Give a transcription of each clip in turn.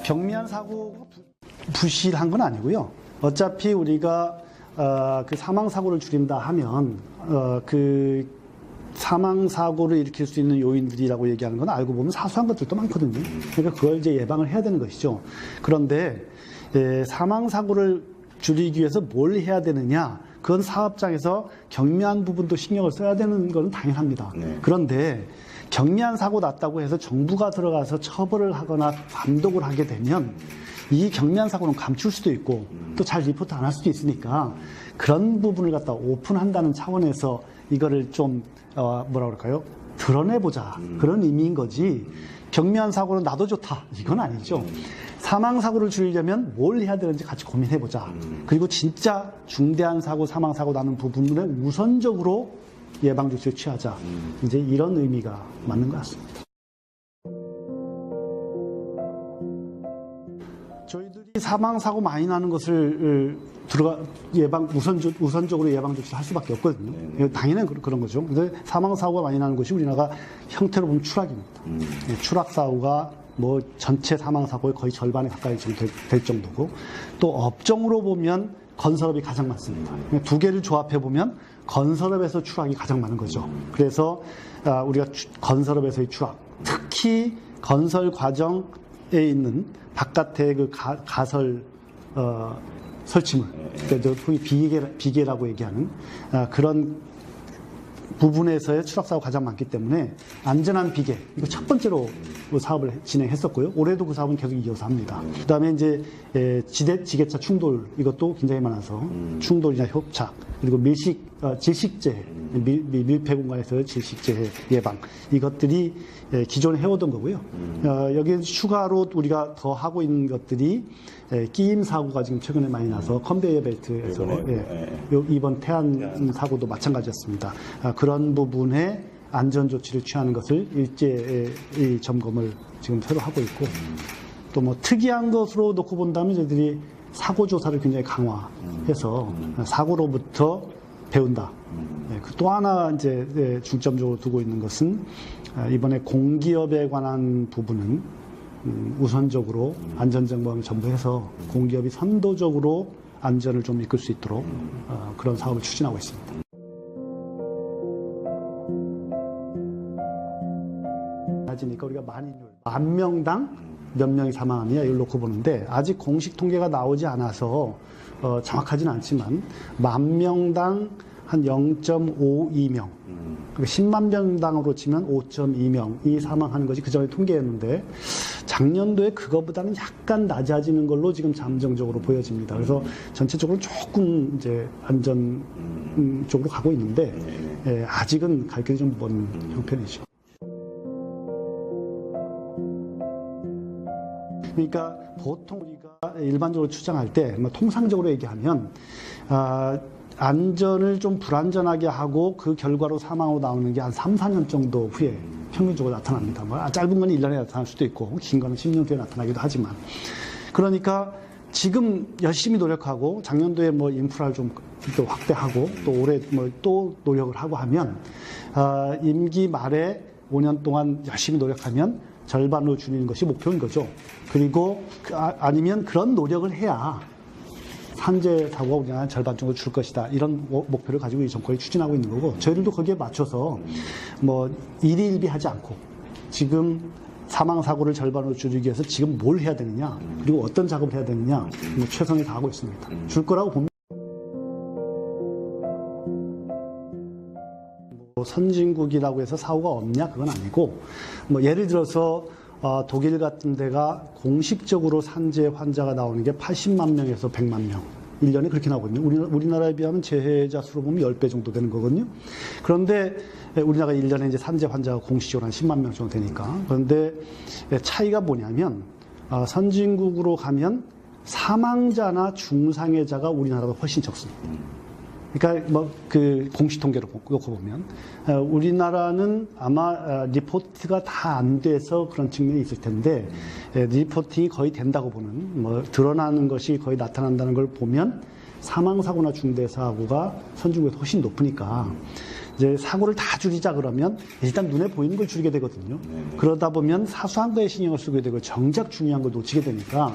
경미한 사고가 부실한 건 아니고요. 어차피 우리가 그 사망 사고를 줄인다 하면 그 사망 사고를 일으킬 수 있는 요인들이라고 얘기하는 건 알고 보면 사소한 것들도 많거든요. 그러니까 그걸 이제 예방을 해야 되는 것이죠. 그런데 사망 사고를 줄이기 위해서 뭘 해야 되느냐? 그건 사업장에서 경미한 부분도 신경을 써야 되는 건 당연합니다. 네. 그런데 경미한 사고 났다고 해서 정부가 들어가서 처벌을 하거나 감독을 하게 되면 이 경미한 사고는 감출 수도 있고 또 잘 리포트 안 할 수도 있으니까 그런 부분을 갖다 오픈한다는 차원에서 이거를 좀 뭐라 그럴까요? 드러내보자 그런 의미인 거지. 경미한 사고는 나도 좋다 이건 아니죠. 사망 사고를 줄이려면 뭘 해야 되는지 같이 고민해보자. 그리고 진짜 중대한 사고, 사망 사고 나는 부분에 우선적으로 예방 조치를 취하자. 이제 이런 의미가 맞는 것 같습니다. 저희들이 사망 사고 많이 나는 것을 우선적으로 예방 조치를 할 수밖에 없거든요. 네. 당연히 그런 거죠. 근데 사망 사고가 많이 나는 것이 우리나라가 형태로 보면 추락입니다. 추락 사고가 뭐 전체 사망 사고의 거의 절반에 가까이 될 정도고, 또 업종으로 보면 건설업이 가장 많습니다. 두 개를 조합해 보면 건설업에서 추락이 가장 많은 거죠. 그래서 우리가 건설업에서의 추락, 특히 건설 과정에 있는 바깥에 그 가설 설치물, 그러니까 흔히 비계라고 얘기하는 그런 부분에서의 추락사고가 가장 많기 때문에 안전한 비계, 이거 첫 번째로 사업을 진행했었고요. 올해도 그 사업은 계속 이어서 합니다. 그 다음에 이제 지게차 충돌, 이것도 굉장히 많아서 충돌이나 협착, 그리고 질식재, 밀폐 공간에서의 질식재 예방, 이것들이 기존에 해오던 거고요. 여기에 추가로 우리가 더 하고 있는 것들이 끼임 사고가 지금 최근에 많이 나서 컨베이어 벨트에서 이번 태안 사고도 마찬가지였습니다. 그런 부분에 안전 조치를 취하는 것을 일제히 점검을 지금 새로 하고 있고, 또 뭐 특이한 것으로 놓고 본다면 저희들이 사고 조사를 굉장히 강화해서 사고로부터 배운다. 또 하나 이제 중점적으로 두고 있는 것은 이번에 공기업에 관한 부분은 우선적으로 안전점검을 전부 해서 공기업이 선도적으로 안전을 좀 이끌 수 있도록 그런 사업을 추진하고 있습니다. 낮으니까 우리가 만 명당 몇 명이 사망하느냐 이걸 놓고 보는데, 아직 공식 통계가 나오지 않아서 정확하지는 않지만 만 명당 한 0.52명, 그러니까 10만 명당으로 치면 5.2명이 사망하는 것이 그 전에 통계였는데, 작년도에 그거보다는 약간 낮아지는 걸로 지금 잠정적으로 보여집니다. 그래서 전체적으로 조금 이제 안전 쪽으로 가고 있는데, 아직은 갈 길이 좀 먼 형편이죠. 그러니까 보통 우리가 일반적으로 추정할 때, 통상적으로 얘기하면 안전을 좀 불안전하게 하고 그 결과로 사망으로 나오는 게 한 3, 4년 정도 후에 평균적으로 나타납니다. 짧은 건 1년에 나타날 수도 있고 긴 거는 10년 뒤에 나타나기도 하지만, 그러니까 지금 열심히 노력하고 작년도에 뭐 인프라를 좀 또 확대하고 또 올해 뭐 또 노력을 하고 하면 임기 말에 5년 동안 열심히 노력하면 절반으로 줄이는 것이 목표인 거죠. 그리고 아니면 그런 노력을 해야 산재 사고가 우리나라 절반 정도 줄 것이다, 이런 목표를 가지고 이 정권이 추진하고 있는 거고, 저희들도 거기에 맞춰서 뭐 일희일비하지 않고 지금 사망 사고를 절반으로 줄이기 위해서 지금 뭘 해야 되느냐, 그리고 어떤 작업을 해야 되느냐, 최선을 다하고 있습니다. 줄 거라고 봅니다. 선진국이라고 해서 사고가 없냐, 그건 아니고, 뭐 예를 들어서 독일 같은 데가 공식적으로 산재 환자가 나오는 게 80만 명에서 100만 명 1년에 그렇게 나오거든요. 우리나라에 비하면 재해자 수로 보면 10배 정도 되는 거거든요. 그런데 우리나라가 1년에 이제 산재 환자가 공식적으로 한 10만 명 정도 되니까. 그런데 차이가 뭐냐면 선진국으로 가면 사망자나 중상해자가 우리나라보다 훨씬 적습니다. 그러니까 뭐 그 공식 통계로 놓고 보면 우리나라는 아마 리포트가 다 안 돼서 그런 측면이 있을 텐데, 리포팅이 거의 된다고 보는, 뭐 드러나는 것이 거의 나타난다는 걸 보면 사망 사고나 중대 사고가 선진국에서 훨씬 높으니까 이제 사고를 다 줄이자 그러면 일단 눈에 보이는 걸 줄이게 되거든요. 그러다 보면 사소한 거에 신경을 쓰게 되고 정작 중요한 걸 놓치게 되니까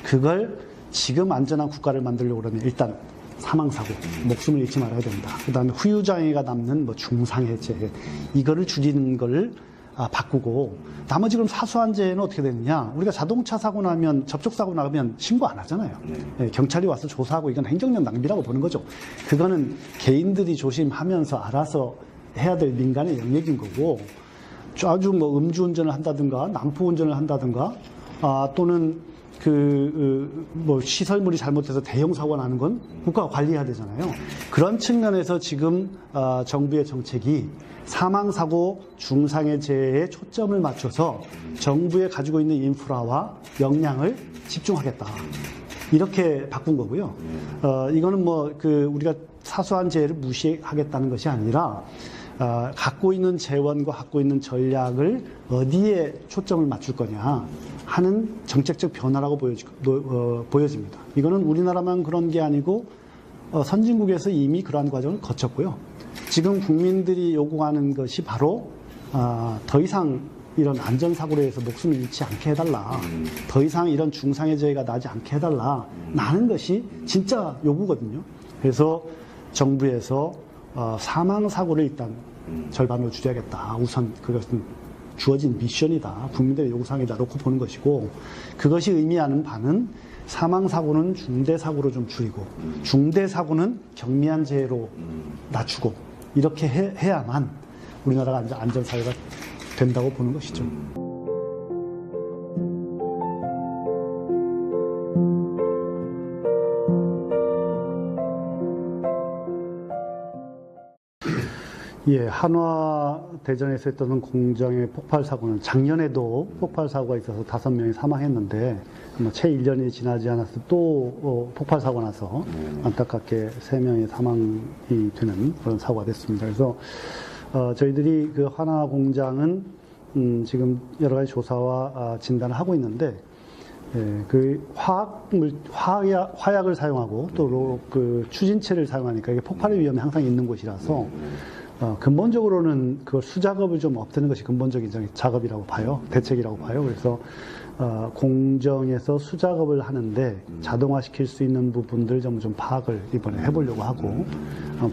그걸 지금 안전한 국가를 만들려고 그러면 일단 사망사고, 목숨을 잃지 말아야 된다. 그 다음에 후유장애가 남는 뭐 중상해제, 이거를 줄이는 걸 바꾸고, 나머지 그럼 사소한 재해는 어떻게 되느냐? 우리가 자동차 사고 나면, 접촉사고 나면 신고 안 하잖아요. 네, 경찰이 와서 조사하고 이건 행정력 낭비라고 보는 거죠. 그거는 개인들이 조심하면서 알아서 해야 될 민간의 영역인 거고, 아주 뭐 음주운전을 한다든가, 난포운전을 한다든가, 또는 뭐 시설물이 잘못해서 대형 사고가 나는 건 국가가 관리해야 되잖아요. 그런 측면에서 지금 정부의 정책이 사망사고 중상해 재해에 초점을 맞춰서 정부에 가지고 있는 인프라와 역량을 집중하겠다. 이렇게 바꾼 거고요. 이거는 뭐 우리가 사소한 재해를 무시하겠다는 것이 아니라 갖고 있는 재원과 갖고 있는 전략을 어디에 초점을 맞출 거냐 하는 정책적 변화라고 보여집니다. 이거는 우리나라만 그런 게 아니고 선진국에서 이미 그러한 과정을 거쳤고요. 지금 국민들이 요구하는 것이 바로 더 이상 이런 안전사고로 해서 목숨을 잃지 않게 해달라. 더 이상 이런 중상해 재해가 나지 않게 해달라. 라는 것이 진짜 요구거든요. 그래서 정부에서 사망사고를 일단 절반으로 줄여야겠다. 우선 그것은 주어진 미션이다. 국민들의 요구사항이다. 놓고 보는 것이고, 그것이 의미하는 바는 사망사고는 중대사고로 좀 줄이고, 중대사고는 경미한 재해로 낮추고, 이렇게 해야만 우리나라가 안전사회가 된다고 보는 것이죠. 예, 한화대전에서 했던 공장의 폭발 사고는 작년에도 폭발 사고가 있어서 5명이 사망했는데 채 1년이 지나지 않아서 또 폭발 사고 나서 안타깝게 3명이 사망이 되는 그런 사고가 됐습니다. 그래서 저희들이 그 한화 공장은 지금 여러 가지 조사와 진단을 하고 있는데, 그 화약을 사용하고 또 그 추진체를 사용하니까 이게 폭발의 위험이 항상 있는 곳이라서 근본적으로는 그 수작업을 좀 없애는 것이 근본적인 작업이라고 봐요. 대책이라고 봐요. 그래서 공정에서 수작업을 하는데 자동화시킬 수 있는 부분들 좀 파악을 이번에 해보려고 하고,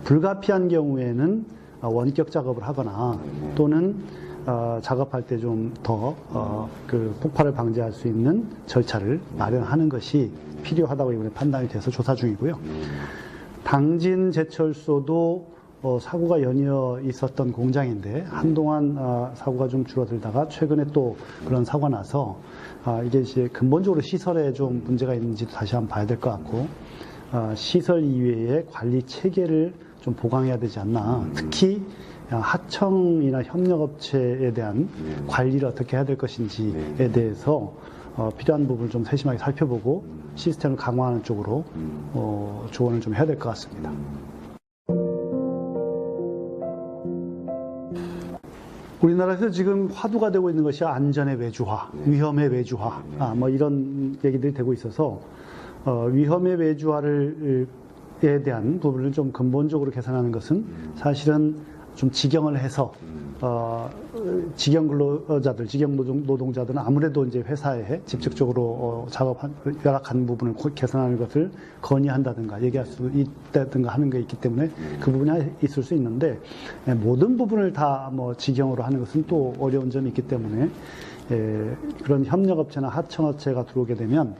불가피한 경우에는 원격 작업을 하거나 또는 작업할 때 좀 더 그 폭발을 방지할 수 있는 절차를 마련하는 것이 필요하다고 이번에 판단이 돼서 조사 중이고요. 당진 제철소도 사고가 연이어 있었던 공장인데 한동안 사고가 좀 줄어들다가 최근에 또 그런 사고가 나서 이게 이제 근본적으로 시설에 좀 문제가 있는지도 다시 한번 봐야 될 것 같고, 시설 이외에 관리 체계를 좀 보강해야 되지 않나. 특히 하청이나 협력업체에 대한 관리를 어떻게 해야 될 것인지에 대해서 필요한 부분을 좀 세심하게 살펴보고 시스템을 강화하는 쪽으로 조언을 좀 해야 될 것 같습니다. 우리나라에서 지금 화두가 되고 있는 것이 안전의 외주화, 위험의 외주화, 뭐 이런 얘기들이 되고 있어서 위험의 외주화에 대한 부분을 좀 근본적으로 개선하는 것은 사실은 좀 직영을 해서 직영 근로자들, 직영 노동자들은 아무래도 이제 회사에 직접적으로 열악한 부분을 개선하는 것을 건의한다든가 얘기할 수 있다든가 하는 게 있기 때문에 그 부분이 있을 수 있는데, 모든 부분을 다 뭐 직영으로 하는 것은 또 어려운 점이 있기 때문에 그런 협력업체나 하청업체가 들어오게 되면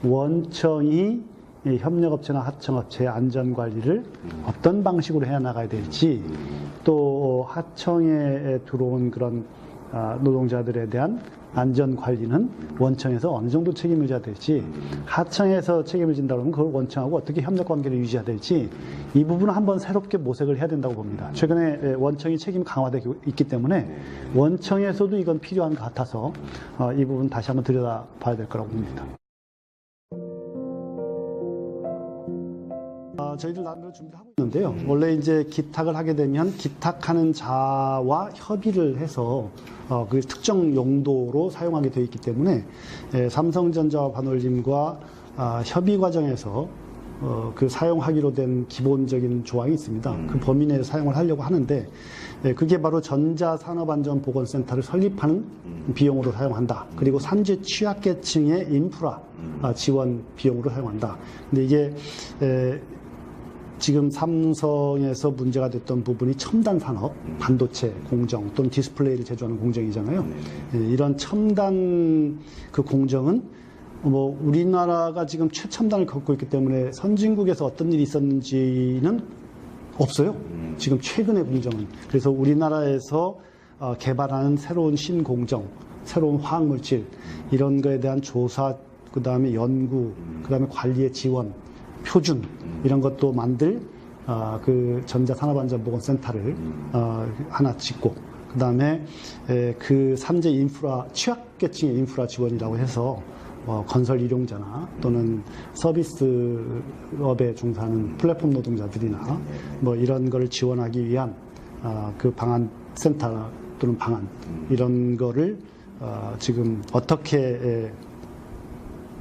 원청이 협력업체나 하청업체의 안전관리를 어떤 방식으로 해 나가야 될지, 또 하청에 들어온 그런 노동자들에 대한 안전관리는 원청에서 어느 정도 책임을 져야 될지, 하청에서 책임을 진다 그러면 그걸 원청하고 어떻게 협력관계를 유지해야 될지, 이 부분을 한번 새롭게 모색을 해야 된다고 봅니다. 최근에 원청이 책임 강화되고 있기 때문에 원청에서도 이건 필요한 것 같아서 이 부분 다시 한번 들여다봐야 될 거라고 봅니다. 저희들 나름대로 준비를 하고 있는데요. 원래 이제 기탁을 하게 되면 기탁하는 자와 협의를 해서 그 특정 용도로 사용하게 되어 있기 때문에 삼성전자와 반올림과 협의 과정에서 그 사용하기로 된 기본적인 조항이 있습니다. 그 범위 내에서 사용을 하려고 하는데 그게 바로 전자산업안전보건센터를 설립하는 비용으로 사용한다. 그리고 산지 취약계층의 인프라 지원 비용으로 사용한다. 근데 이게 지금 삼성에서 문제가 됐던 부분이 첨단 산업, 반도체 공정 또는 디스플레이를 제조하는 공정이잖아요. 이런 첨단 그 공정은 뭐 우리나라가 지금 최첨단을 갖고 있기 때문에 선진국에서 어떤 일이 있었는지는 없어요. 지금 최근의 공정은. 그래서 우리나라에서 개발하는 새로운 신공정, 새로운 화학물질 이런 거에 대한 조사, 그 다음에 연구, 그 다음에 관리의 지원, 표준 이런 것도 만들 그 전자산업안전보건센터를 하나 짓고 그 다음에 그 산재 인프라 취약계층의 인프라 지원이라고 해서 건설 일용자나 또는 서비스업에 종사하는 플랫폼 노동자들이나 뭐 이런 거를 지원하기 위한 그 방안 센터 또는 방안 이런 거를 지금 어떻게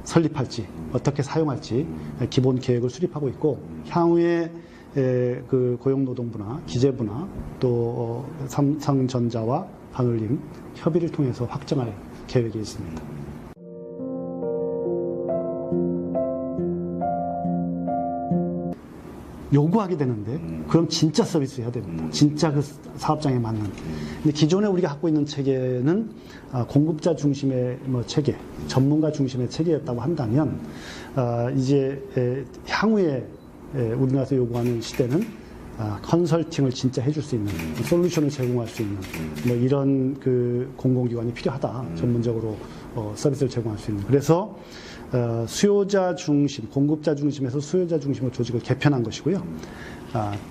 설립할지 어떻게 사용할지 기본 계획을 수립하고 있고 향후에 그 고용노동부나 기재부나 또 삼성전자와 반올림 협의를 통해서 확정할 계획이 있습니다. 요구하게 되는데 그럼 진짜 서비스 해야 됩니다. 진짜 그 사업장에 맞는. 근데 기존에 우리가 갖고 있는 체계는 공급자 중심의 뭐 체계, 전문가 중심의 체계였다고 한다면 이제 향후에 우리나라에서 요구하는 시대는 컨설팅을 진짜 해줄 수 있는 솔루션을 제공할 수 있는 뭐 이런 그 공공기관이 필요하다. 전문적으로 서비스를 제공할 수 있는. 그래서 수요자 중심, 공급자 중심에서 수요자 중심으로 조직을 개편한 것이고요.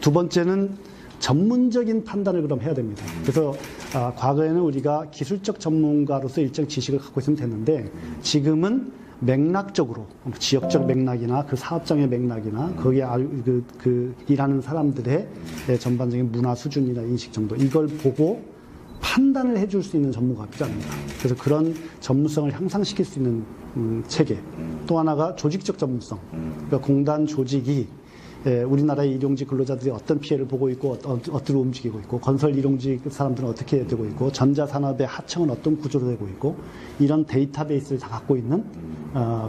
두 번째는 전문적인 판단을 그럼 해야 됩니다. 그래서 과거에는 우리가 기술적 전문가로서 일정 지식을 갖고 있으면 됐는데 지금은 맥락적으로 지역적 맥락이나 그 사업장의 맥락이나 거기에 그 일하는 사람들의 전반적인 문화 수준이나 인식 정도 이걸 보고 판단을 해줄 수 있는 전문가가 필요합니다. 그래서 그런 전문성을 향상시킬 수 있는 체계. 또 하나가 조직적 전문성. 그러니까 공단 조직이 우리나라의 일용직 근로자들이 어떤 피해를 보고 있고 어떻게 움직이고 있고 건설 일용직 사람들은 어떻게 되고 있고 전자산업의 하청은 어떤 구조로 되고 있고 이런 데이터베이스를 다 갖고 있는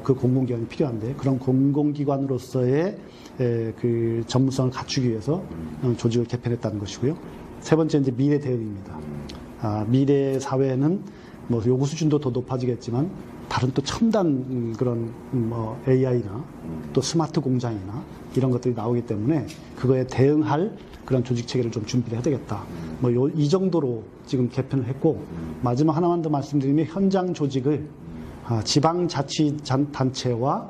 그 공공기관이 필요한데 그런 공공기관으로서의 그 전문성을 갖추기 위해서 조직을 개편했다는 것이고요. 세 번째 이제 미래 대응입니다. 미래 사회는 뭐 요구 수준도 더 높아지겠지만 다른 또 첨단 그런 뭐 AI나 또 스마트 공장이나 이런 것들이 나오기 때문에 그거에 대응할 그런 조직 체계를 좀 준비를 해야 되겠다. 뭐 이 정도로 지금 개편을 했고 마지막 하나만 더 말씀드리면 현장 조직을 지방자치단체와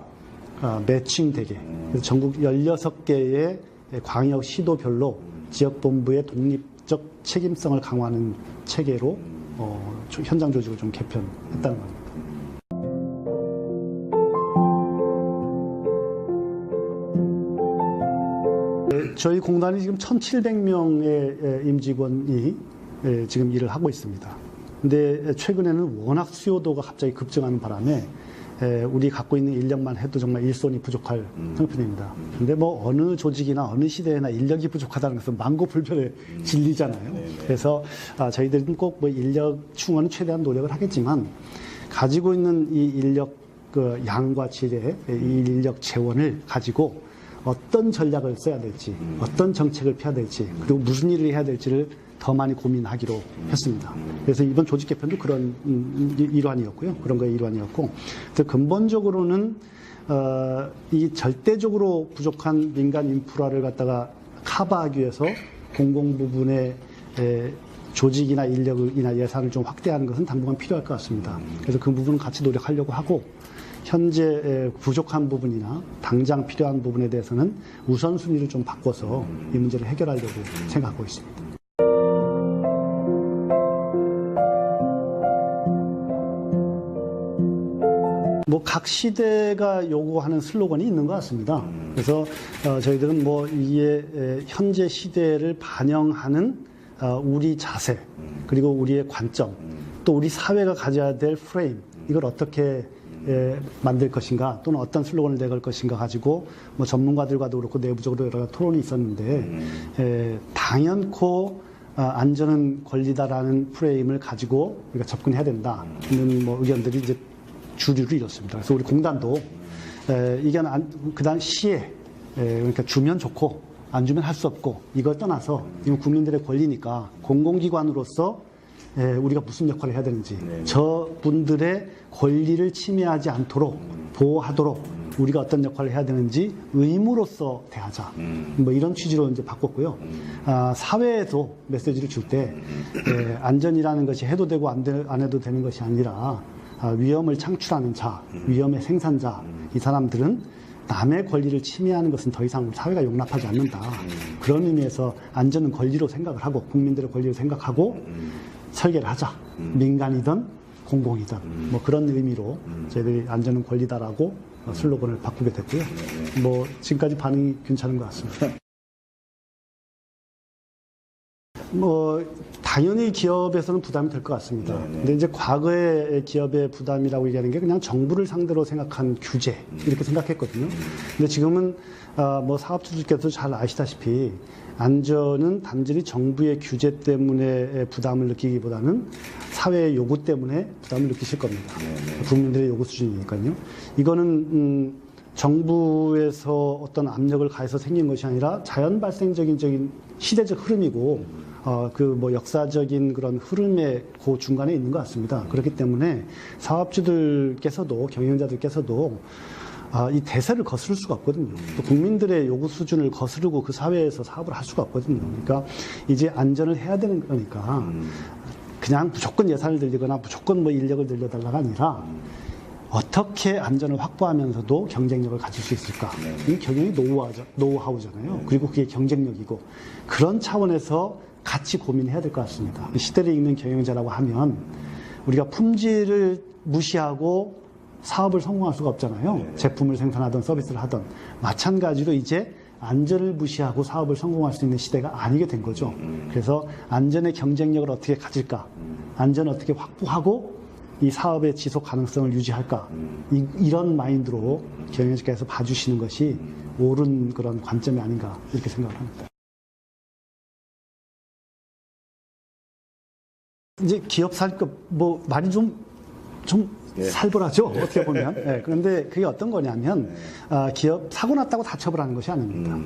매칭되게 그래서 전국 16개의 광역 시도별로 지역본부의 독립적 책임성을 강화하는 체계로 현장 조직을 좀 개편했다는 겁니다. 저희 공단이 지금 1,700명의 임직원이 지금 일을 하고 있습니다. 근데 최근에는 워낙 수요도가 갑자기 급증하는 바람에 우리 갖고 있는 인력만 해도 정말 일손이 부족할 형편입니다. 근데 뭐 어느 조직이나 어느 시대에나 인력이 부족하다는 것은 만고불변의 진리잖아요. 그래서 저희들은 꼭 뭐 인력 충원은 최대한 노력을 하겠지만 가지고 있는 이 인력 그 양과 질의 이 인력 재원을 가지고 어떤 전략을 써야 될지, 어떤 정책을 펴야 될지, 그리고 무슨 일을 해야 될지를 더 많이 고민하기로 했습니다. 그래서 이번 조직 개편도 그런 일환이었고요. 그런 거의 일환이었고, 그래서 근본적으로는 이 절대적으로 부족한 민간 인프라를 갖다가 커버하기 위해서 공공 부분의 조직이나 인력이나 예산을 좀 확대하는 것은 당분간 필요할 것 같습니다. 그래서 그 부분은 같이 노력하려고 하고. 현재 부족한 부분이나 당장 필요한 부분에 대해서는 우선순위를 좀 바꿔서 이 문제를 해결하려고 생각하고 있습니다. 뭐 각 시대가 요구하는 슬로건이 있는 것 같습니다. 그래서 저희들은 뭐 이게 현재 시대를 반영하는 우리 자세 그리고 우리의 관점 또 우리 사회가 가져야 될 프레임 이걸 어떻게 만들 것인가 또는 어떤 슬로건을 내걸 것인가 가지고 뭐 전문가들과도 그렇고 내부적으로 여러 가지 토론이 있었는데 당연코 안전은 권리다라는 프레임을 가지고 우리가 접근해야 된다는 뭐 의견들이 이제 주류를 이뤘습니다. 그래서 우리 공단도 이게 그 당시에 그러니까 주면 좋고 안 주면 할 수 없고 이걸 떠나서 이건 국민들의 권리니까 공공기관으로서 우리가 무슨 역할을 해야 되는지 저분들의 권리를 침해하지 않도록 보호하도록 우리가 어떤 역할을 해야 되는지 의무로서 대하자. 뭐 이런 취지로 이제 바꿨고요. 사회에도 메시지를 줄 때 안전이라는 것이 해도 되고 안 해도 되는 것이 아니라 위험을 창출하는 자, 위험의 생산자 이 사람들은 남의 권리를 침해하는 것은 더 이상 사회가 용납하지 않는다. 그런 의미에서 안전은 권리로 생각을 하고 국민들의 권리를 생각하고 설계를 하자. 민간이든 공공이든 뭐 그런 의미로 저희들이 안전은 권리다라고 슬로건을 바꾸게 됐고요. 뭐 지금까지 반응이 괜찮은 것 같습니다. 뭐 당연히 기업에서는 부담이 될 것 같습니다. 근데 이제 과거의 기업의 부담이라고 얘기하는 게 그냥 정부를 상대로 생각한 규제 이렇게 생각했거든요. 근데 지금은 뭐 사업주들께서 잘 아시다시피 안전은 단순히 정부의 규제 때문에 부담을 느끼기보다는 사회의 요구 때문에 부담을 느끼실 겁니다. 국민들의 요구 수준이니까요. 이거는 정부에서 어떤 압력을 가해서 생긴 것이 아니라 자연 발생적인 시대적 흐름이고 그 뭐 역사적인 그런 흐름의 그 중간에 있는 것 같습니다. 그렇기 때문에 사업주들께서도 경영자들께서도 이 대세를 거스를 수가 없거든요. 또 국민들의 요구 수준을 거스르고 그 사회에서 사업을 할 수가 없거든요. 그러니까 이제 안전을 해야 되는 거니까 그냥 무조건 예산을 들리거나 무조건 뭐 인력을 들려달라가 아니라 어떻게 안전을 확보하면서도 경쟁력을 가질 수 있을까? 이 경영이 노하우잖아요. 그리고 그게 경쟁력이고 그런 차원에서 같이 고민해야 될 것 같습니다. 시대를 읽는 경영자라고 하면 우리가 품질을 무시하고 사업을 성공할 수가 없잖아요. 제품을 생산하든 서비스를 하든 마찬가지로 이제 안전을 무시하고 사업을 성공할 수 있는 시대가 아니게 된 거죠. 그래서 안전의 경쟁력을 어떻게 가질까? 안전을 어떻게 확보하고 이 사업의 지속 가능성을 유지할까? 이런 마인드로 경영자께서 봐주시는 것이 옳은 그런 관점이 아닌가 이렇게 생각을 합니다. 이제 기업 살급 뭐 말이 좀 살벌하죠. 어떻게 보면. 그런데 그게 어떤 거냐면 기업 사고 났다고 다 처벌하는 것이 아닙니다.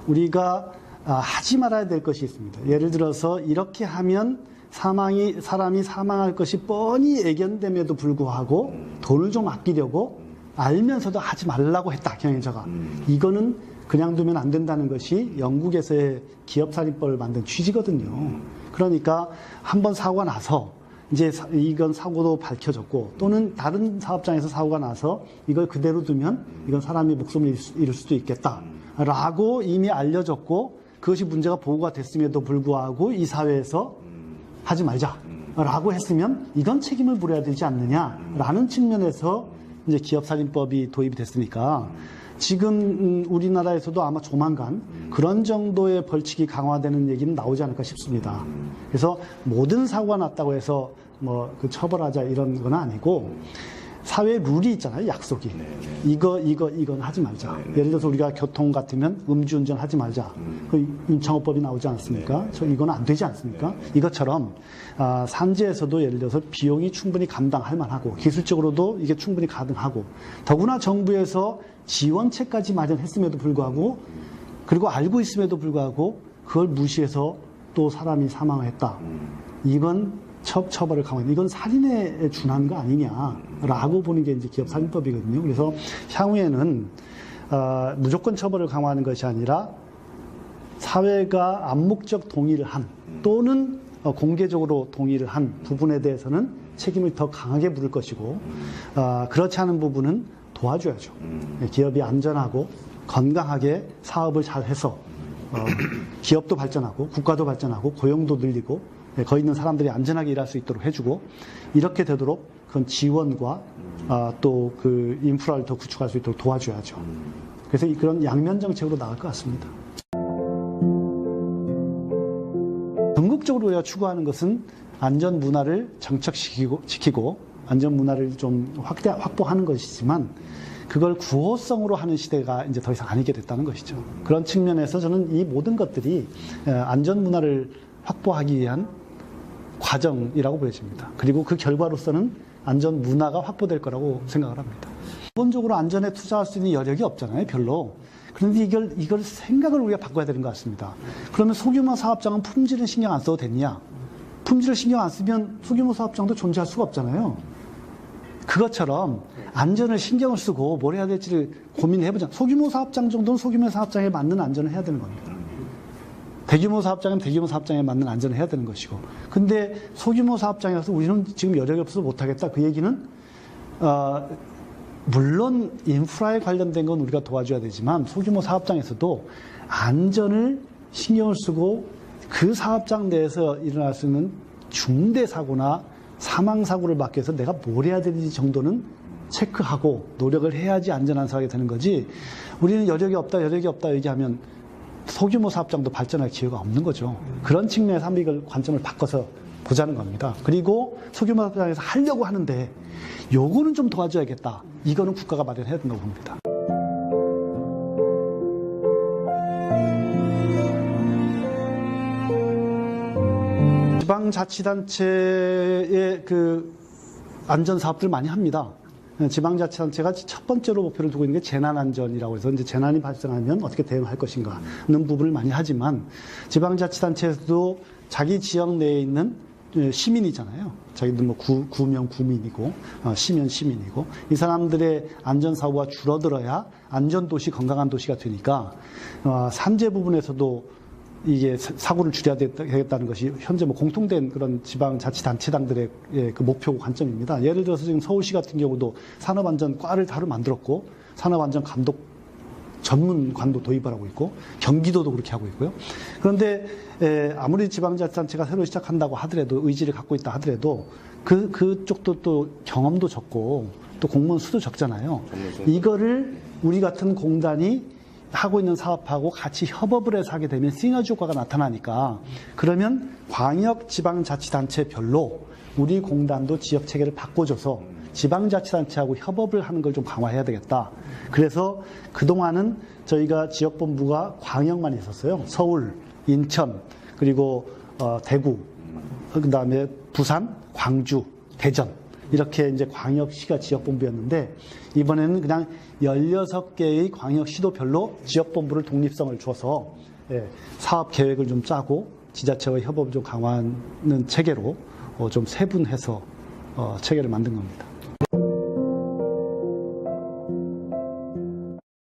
우리가 하지 말아야 될 것이 있습니다. 예를 들어서 이렇게 하면 사람이 사망할 것이 뻔히 예견됨에도 불구하고 돈을 좀 아끼려고 알면서도 하지 말라고 했다, 경영자가. 이거는 그냥 두면 안 된다는 것이 영국에서의 기업살인법을 만든 취지거든요. 그러니까 한번 사고가 나서 이제 이건 사고도 밝혀졌고 또는 다른 사업장에서 사고가 나서 이걸 그대로 두면 이건 사람이 목숨을 잃을 수도 있겠다라고 이미 알려졌고 그것이 문제가 보고가 됐음에도 불구하고 이 사회에서 하지 말자라고 했으면 이건 책임을 물어야 되지 않느냐라는 측면에서 이제 기업살인법이 도입이 됐으니까 지금 우리나라에서도 아마 조만간 그런 정도의 벌칙이 강화되는 얘기는 나오지 않을까 싶습니다. 그래서 모든 사고가 났다고 해서 뭐 그 처벌하자 이런 건 아니고 사회 룰이 있잖아요, 약속이. 이건 하지 말자. 예를 들어서 우리가 교통 같으면 음주운전 하지 말자. 그 임창호법이 나오지 않습니까? 이건 안 되지 않습니까? 이것처럼 산지에서도 예를 들어서 비용이 충분히 감당할 만하고 기술적으로도 이게 충분히 가능하고 더구나 정부에서 지원책까지 마련했음에도 불구하고 그리고 알고 있음에도 불구하고 그걸 무시해서 또 사람이 사망을 했다. 이건 처벌을 강화하는 이건 살인에 준한 거 아니냐라고 보는 게 이제 기업살인법이거든요. 그래서 향후에는 무조건 처벌을 강화하는 것이 아니라 사회가 암묵적 동의를 한 또는 공개적으로 동의를 한 부분에 대해서는 책임을 더 강하게 물을 것이고 그렇지 않은 부분은 도와줘야죠. 기업이 안전하고 건강하게 사업을 잘 해서 기업도 발전하고 국가도 발전하고 고용도 늘리고 거기 있는 사람들이 안전하게 일할 수 있도록 해주고 이렇게 되도록 그런 지원과 또 그 인프라를 더 구축할 수 있도록 도와줘야죠. 그래서 그런 양면 정책으로 나갈 것 같습니다. 전국적으로 우리가 추구하는 것은 안전 문화를 정착시키고 안전 문화를 좀 확보하는 것이지만 그걸 구호성으로 하는 시대가 이제 더 이상 아니게 됐다는 것이죠. 그런 측면에서 저는 이 모든 것들이 안전 문화를 확보하기 위한 과정이라고 보여집니다. 그리고 그 결과로서는 안전 문화가 확보될 거라고 생각을 합니다. 기본적으로 안전에 투자할 수 있는 여력이 없잖아요, 별로. 그런데 이걸 생각을 우리가 바꿔야 되는 것 같습니다. 그러면 소규모 사업장은 품질은 신경 안 써도 되느냐? 품질을 신경 안 쓰면 소규모 사업장도 존재할 수가 없잖아요. 그것처럼 안전을 신경을 쓰고 뭘 해야 될지를 고민해보자. 소규모 사업장 정도는 소규모 사업장에 맞는 안전을 해야 되는 겁니다. 대규모 사업장은 대규모 사업장에 맞는 안전을 해야 되는 것이고. 근데 소규모 사업장이라서 우리는 지금 여력이 없어서 못하겠다. 그 얘기는 물론 인프라에 관련된 건 우리가 도와줘야 되지만 소규모 사업장에서도 안전을 신경을 쓰고 그 사업장 내에서 일어날 수 있는 중대 사고나 사망 사고를 막기 위해서 내가 뭘 해야 되는지 정도는 체크하고 노력을 해야지 안전한 사업이 되는 거지. 우리는 여력이 없다 얘기하면 소규모 사업장도 발전할 기회가 없는 거죠. 그런 측면에서 한번 이걸 관점을 바꿔서 보자는 겁니다. 그리고 소규모 사업장에서 하려고 하는데 요거는 좀 도와줘야겠다. 이거는 국가가 마련해야 된다고 봅니다. 지방자치단체의 그 안전사업들 많이 합니다. 지방자치단체가 첫 번째로 목표를 두고 있는 게 재난안전이라고 해서 이제 재난이 발생하면 어떻게 대응할 것인가 하는 부분을 많이 하지만 지방자치단체에서도 자기 지역 내에 있는 시민이잖아요. 자기도 뭐 구면 구민이고 시면 시민이고 이 사람들의 안전사고가 줄어들어야 안전도시 건강한 도시가 되니까 산재 부분에서도 이게 사고를 줄여야 되겠다는 것이 현재 뭐 공통된 그런 지방자치단체장들의 그 목표고 관점입니다. 예를 들어서 지금 서울시 같은 경우도 산업안전과를 따로 만들었고 산업안전 감독 전문관도 도입을 하고 있고 경기도도 그렇게 하고 있고요. 그런데 아무리 지방자치단체가 새로 시작한다고 하더라도 의지를 갖고 있다 하더라도 그쪽도 또 경험도 적고 또 공무원 수도 적잖아요. 이거를 우리 같은 공단이 하고 있는 사업하고 같이 협업을 해서 하게 되면 시너지 효과가 나타나니까 그러면 광역 지방자치단체별로 우리 공단도 지역 체계를 바꿔줘서 지방자치단체하고 협업을 하는 걸 좀 강화해야 되겠다. 그래서 그동안은 저희가 지역본부가 광역만 있었어요. 서울, 인천, 그리고 대구, 그다음에 부산, 광주, 대전 이렇게 이제 광역시가 지역본부였는데 이번에는 그냥 16개의 광역시도별로 지역본부를 독립성을 줘서 사업 계획을 좀 짜고 지자체와 협업을 좀 강화하는 체계로 좀 세분해서 체계를 만든 겁니다.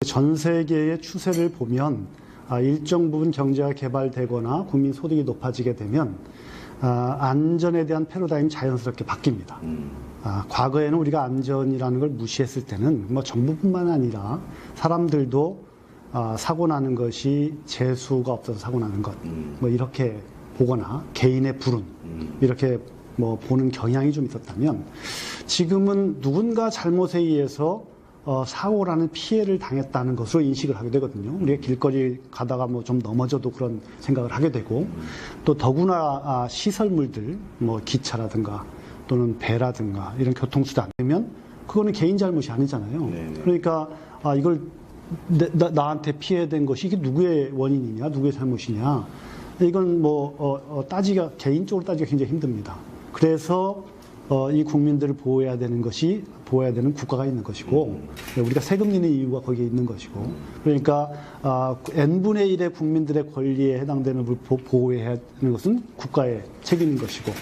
전 세계의 추세를 보면 일정 부분 경제가 개발되거나 국민 소득이 높아지게 되면 안전에 대한 패러다임이 자연스럽게 바뀝니다. 과거에는 우리가 안전이라는 걸 무시했을 때는 뭐 정부뿐만 아니라 사람들도 사고 나는 것이 재수가 없어서 사고 나는 것, 뭐 이렇게 보거나 개인의 불운 이렇게 뭐 보는 경향이 좀 있었다면 지금은 누군가 잘못에 의해서 사고라는 피해를 당했다는 것으로 인식을 하게 되거든요. 우리가 길거리 가다가 뭐 좀 넘어져도 그런 생각을 하게 되고 또 더구나 시설물들 뭐 기차라든가 또는 배라든가 이런 교통수단 되면 그거는 개인 잘못이 아니잖아요. 네네. 그러니까 이걸 나한테 피해된 것이 이게 누구의 원인이냐, 누구의 잘못이냐 이건 뭐 따지기가 개인적으로 따지기가 굉장히 힘듭니다. 그래서 이 국민들을 보호해야 되는 국가가 있는 것이고 우리가 세금 내는 이유가 거기에 있는 것이고 그러니까 n분의 1의 국민들의 권리에 해당되는 걸 보호해야 하는 것은 국가의 책임인 것이고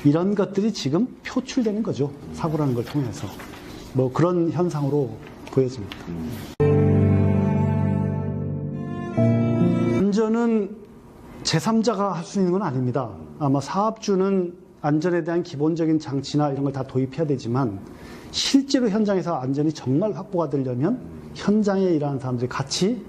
이런 것들이 지금 표출되는 거죠. 사고라는 걸 통해서 뭐 그런 현상으로 보여집니다. 안전은 제3자가 할 수 있는 건 아닙니다. 아마 사업주는 안전에 대한 기본적인 장치나 이런 걸 다 도입해야 되지만 실제로 현장에서 안전이 정말 확보가 되려면 현장에 일하는 사람들이 같이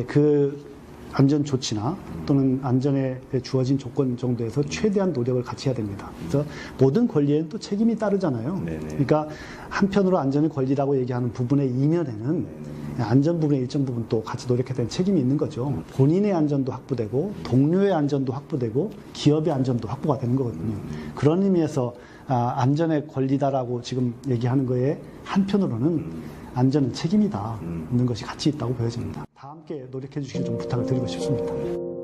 그 안전 조치나 또는 안전에 주어진 조건 정도에서 최대한 노력을 같이 해야 됩니다. 그래서 모든 권리에는 또 책임이 따르잖아요. 네네. 그러니까 한편으로 안전을 권리라고 얘기하는 부분의 이면에는 안전 부분의 일정 부분 또 같이 노력해야 되는 책임이 있는 거죠. 본인의 안전도 확보되고 동료의 안전도 확보되고 기업의 안전도 확보가 되는 거거든요. 그런 의미에서 안전의 권리다라고 지금 얘기하는 거에 한편으로는 안전은 책임이다 있는 것이 같이 있다고 보여집니다. 다 함께 노력해 주시길 좀 부탁을 드리고 싶습니다.